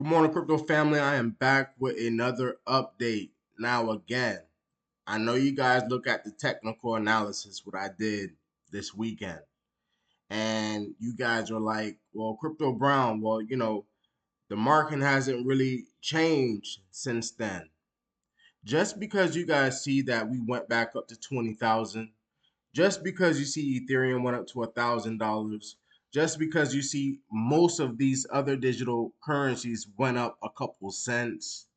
Good morning, crypto family. I am back with another update. Now, again, I know you guys look at the technical analysis, what I did this weekend, and you guys are like, well, Crypto Brown, well, the market hasn't really changed since then. Just because you guys see that we went back up to 20,000, just because you see Ethereum went up to $1,000, just because you see most of these other digital currencies went up a couple cents,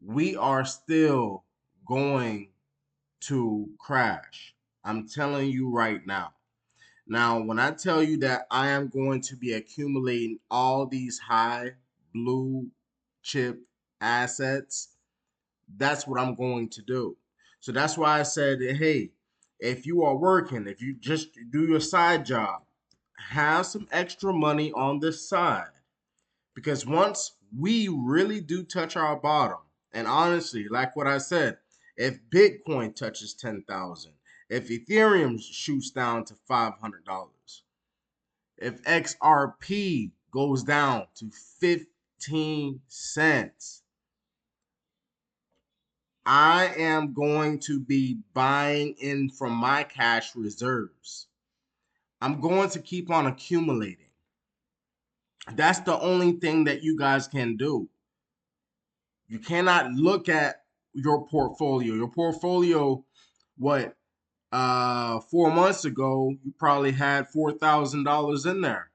we are still going to crash. I'm telling you right now. Now, when I tell you that I am going to be accumulating all these high blue chip assets, that's what I'm going to do. So that's why I said, hey, if you are working, if you just do your side job, have some extra money on this side. Because once we really do touch our bottom, and honestly, like what I said, if Bitcoin touches 10,000, if Ethereum shoots down to $500, if XRP goes down to 15 cents, I am going to be buying in from my cash reserves. I'm going to keep on accumulating. That's the only thing that you guys can do. You cannot look at your portfolio. Your portfolio, what, 4 months ago, you probably had $4,000 in there.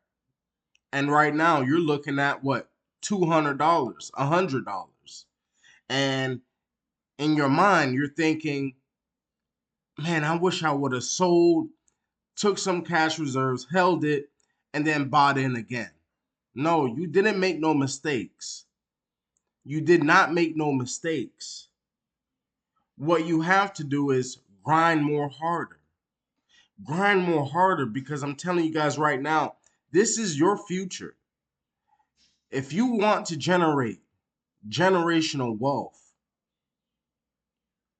And right now you're looking at what, $200, $100. And in your mind, you're thinking, man, I wish I would have sold, took some cash reserves, held it, and then bought in again. No, you didn't make no mistakes. You did not make no mistakes. What you have to do is grind more harder. Grind more harder because I'm telling you guys right now, this is your future. If you want to generate generational wealth,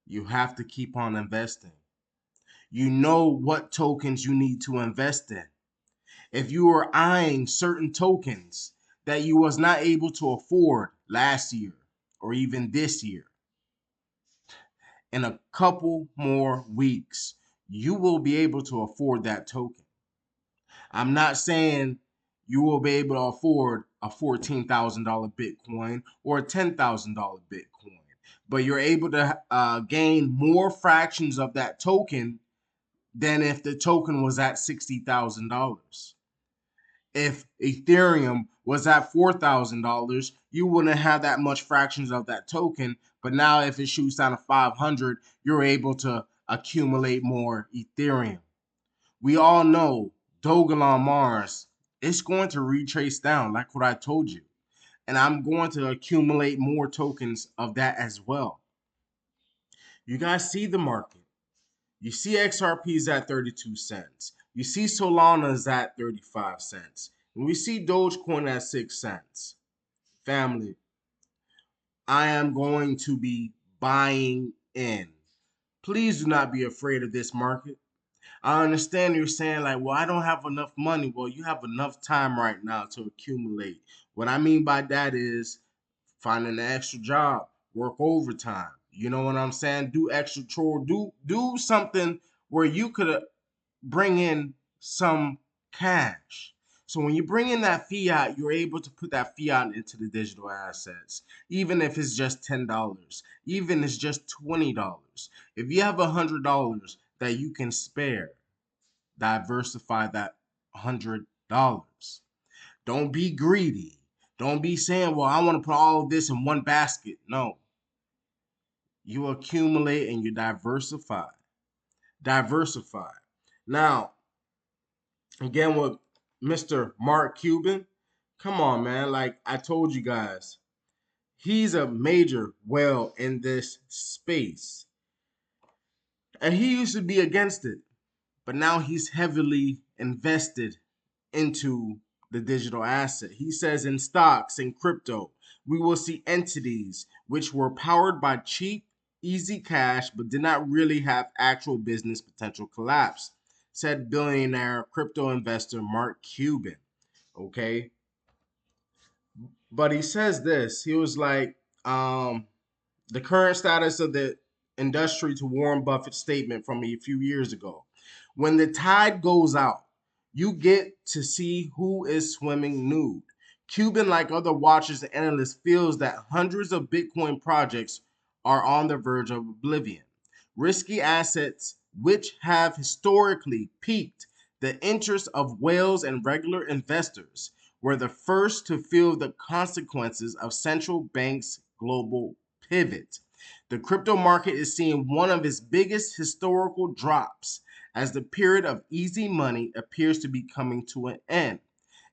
you have to keep on investing. You know what tokens you need to invest in. If you are eyeing certain tokens that you was not able to afford last year or even this year, in a couple more weeks, you will be able to afford that token. I'm not saying you will be able to afford a $14,000 Bitcoin or a $10,000 Bitcoin, but you're able to gain more fractions of that token than if the token was at $60,000. If Ethereum was at $4,000, you wouldn't have that much fractions of that token. But now if it shoots down to 500, you're able to accumulate more Ethereum. We all know Dogelon Mars, it's going to retrace down like what I told you. And I'm going to accumulate more tokens of that as well. You guys see the market. You see XRP is at 32 cents. You see Solana is at 35 cents. And we see Dogecoin at 6 cents. Family, I am going to be buying in. Please do not be afraid of this market. I understand you're saying, like, well, I don't have enough money. Well, you have enough time right now to accumulate. What I mean by that is finding an extra job, work overtime. You know what I'm saying? Do extra chore, do something where you could bring in some cash. So when you bring in that fiat, you're able to put that fiat into the digital assets, even if it's just $10, even if it's just $20. If you have $100 that you can spare, diversify that $100. Don't be greedy. Don't be saying, well, I want to put all of this in one basket. No. You accumulate and you diversify. Diversify. Now, again with Mr. Mark Cuban, come on, man. Like I told you guys, he's a major whale in this space. And he used to be against it, but now he's heavily invested into the digital asset. He says in stocks and crypto, we will see entities which were powered by cheap, easy cash, but did not really have actual business potential collapse, said billionaire crypto investor Mark Cuban. Okay. But he says this. He was like, the current status of the industry to Warren Buffett's statement from a few years ago. When the tide goes out, you get to see who is swimming nude. Cuban, like other watchers and analysts, feels that hundreds of Bitcoin projects are on the verge of oblivion. Risky assets, which have historically piqued the interest of whales and regular investors, were the first to feel the consequences of central banks' global pivot. The crypto market is seeing one of its biggest historical drops as the period of easy money appears to be coming to an end,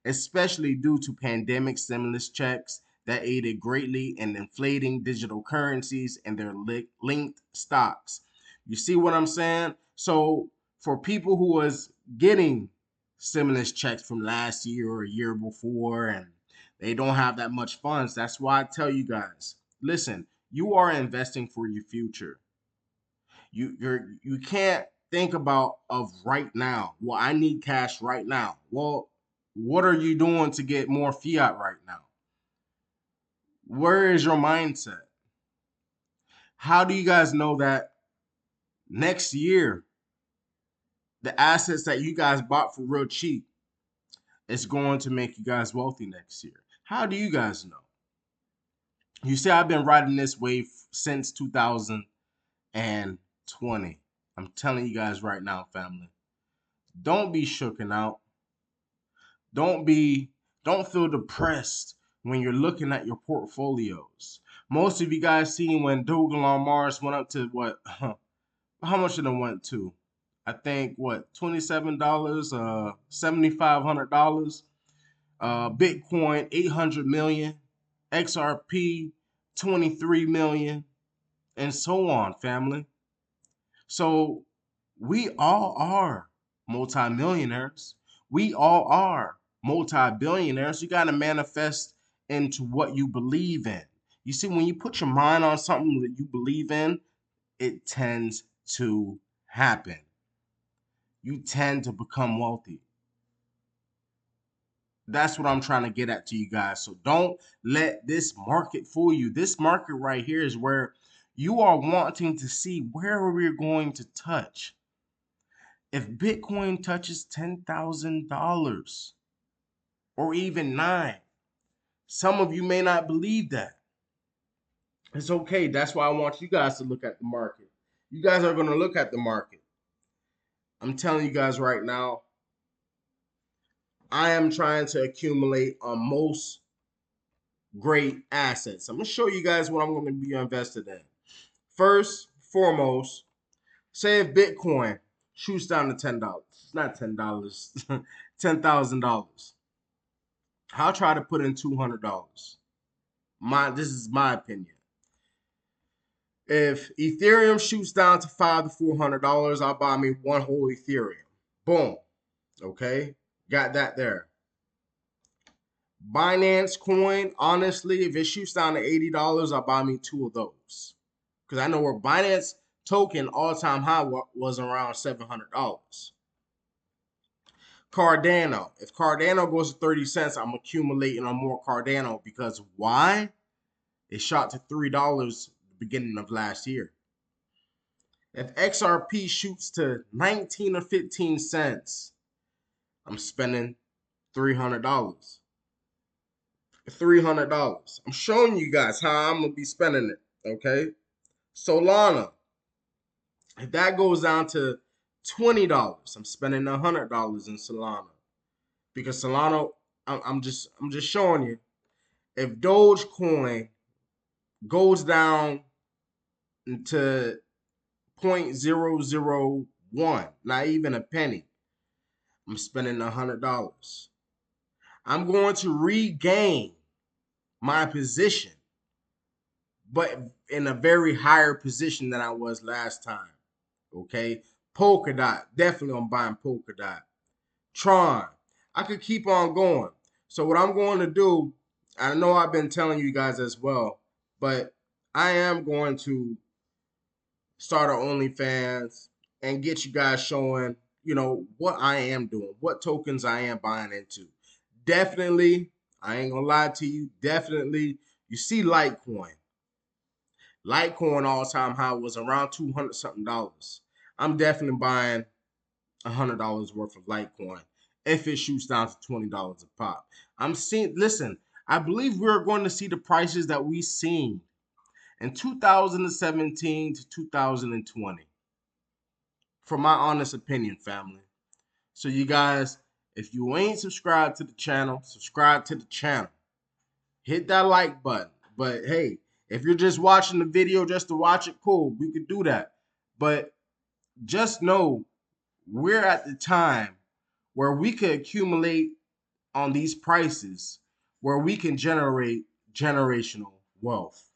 especially due to pandemic stimulus checks that aided greatly in inflating digital currencies and their linked stocks. You see what I'm saying? So for people who was getting stimulus checks from last year or a year before and they don't have that much funds, that's why I tell you guys, listen, you are investing for your future. You can't think about of right now. Well, I need cash right now. Well, what are you doing to get more fiat right now? Where is your mindset? How do you guys know that next year the assets that you guys bought for real cheap is going to make you guys wealthy next year? How do you guys know? You see, I've been riding this wave since 2020. I'm telling you guys right now, family. Don't be shooken out. Don't be don't feel depressed when you're looking at your portfolios. Most of you guys seen when Dogelon Mars went up to what how much did it went to? I think what $27, $7,500. Bitcoin 800 million, XRP 23 million, and so on, family. So we all are multimillionaires. We all are multi-billionaires. You got to manifest into what you believe in. You see, when you put your mind on something that you believe in, it tends to happen. You tend to become wealthy. That's what I'm trying to get at to you guys. So don't let this market fool you. This market right here is where you are wanting to see where we're going to touch. If Bitcoin touches $10,000 or even nine, some of you may not believe that. It's okay. That's why I want you guys to look at the market. You guys are going to look at the market. I'm telling you guys right now, I am trying to accumulate on most great assets. I'm going to show you guys what I'm going to be invested in. First, foremost, say if Bitcoin shoots down to $10, it's not $10, $10,000. I'll try to put in $200. This is my opinion. If Ethereum shoots down to $500 to $400, I'll buy me one whole Ethereum. Boom. Okay, got that there. Binance coin, honestly, if it shoots down to $80, I'll buy me two of those. Because I know where Binance token all-time high was around $700. Cardano. If Cardano goes to 30 cents, I'm accumulating on more Cardano because why? It shot to $3 at the beginning of last year. If XRP shoots to 19 or 15 cents, I'm spending $300. $300. I'm showing you guys how I'm gonna be spending it. Okay. Solana. If that goes down to $20, I'm spending $100 in Solana because Solana. I'm just showing you. If Dogecoin goes down to 0.001, not even a penny, I'm spending $100. I'm going to regain my position, but in a very higher position than I was last time. Okay, Polkadot, definitely I'm buying Polkadot. Tron, I could keep on going. So what I'm going to do, I know I've been telling you guys as well, but I am going to start an OnlyFans and get you guys showing, what I am doing, what tokens I am buying into. Definitely, I ain't gonna lie to you. Definitely, you see Litecoin. Litecoin all-time high was around 200 something dollars. I'm definitely buying $100 worth of Litecoin if it shoots down to $20 a pop. I'm seeing. Listen, I believe we're going to see the prices that we seen in 2017 to 2020. For my honest opinion, family. So you guys, if you ain't subscribed to the channel, subscribe to the channel. Hit that like button. But hey, if you're just watching the video just to watch it, cool, we could do that. But just know we're at the time where we could accumulate on these prices where we can generate generational wealth.